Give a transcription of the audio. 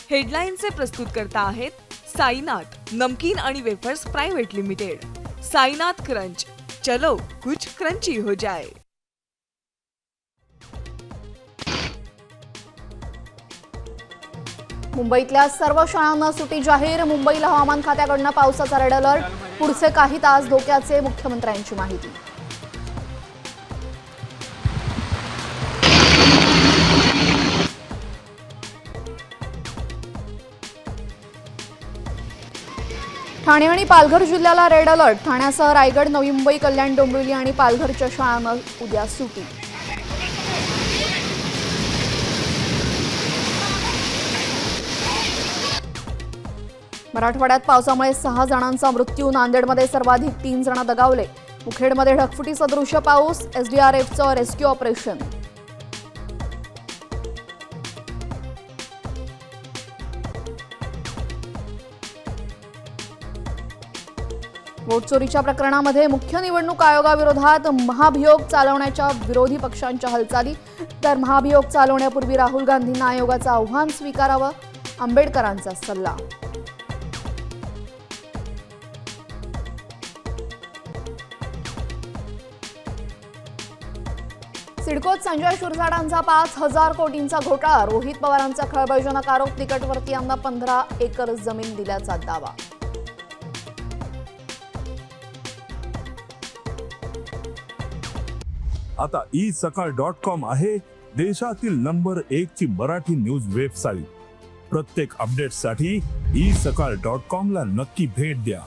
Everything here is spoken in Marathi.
हेडलाईनचे प्रस्तुतकर्ता आहेत साईनाथ नमकीन आणि wafers private limited. Sainath crunch, चलो कुछ क्रंची हो जाए। मुंबईतल्या सर्व शाळांना सुट्टी जाहीर। मुंबईला हवामान खात्याकडून पावसाचा रेड अलर्ट। पुढचे काही तास धोक्याचे, मुख्यमंत्र्यांची माहिती। ठाणे आणि पालघर जिल्ह्याला रेड अलर्ट। ठाण्यासह रायगड, नवी मुंबई, कल्याण, डोंबिवली आणि पालघरच्या शाळांना उद्या सुट्टी। मराठवाड्यात पावसामुळे 6 जणांचा मृत्यू। नांदेडमध्ये सर्वाधिक 3 जण दगावले। मुखेडमध्ये ढगफुटी सदृश पाऊस। एसडीआरएफचं रेस्क्यू ऑपरेशन। वोट चोरीच्या प्रकरणामध्ये मुख्य निवडणूक आयोगाविरोधात महाभियोग चालवण्याच्या विरोधी पक्षांच्या हालचाली। तर महाभियोग चालवण्यापूर्वी राहुल गांधींना आयोगाचं आव्हान स्वीकारावं, आंबेडकरांचा सल्ला। सिडकोत संजय शिरसाटांचा 5,000 कोटींचा घोटाळा। रोहित पवारांचा खळबळजनक आरोप। निकटवर्तीयांना 15 एकर जमीन दिल्याचा दावा। आता isakal.com आहे देशातील नंबर 1 ची मराठी न्यूज वेबसाईट। प्रत्येक अपडेटसाठी isakal.com ला नक्की भेट द्या।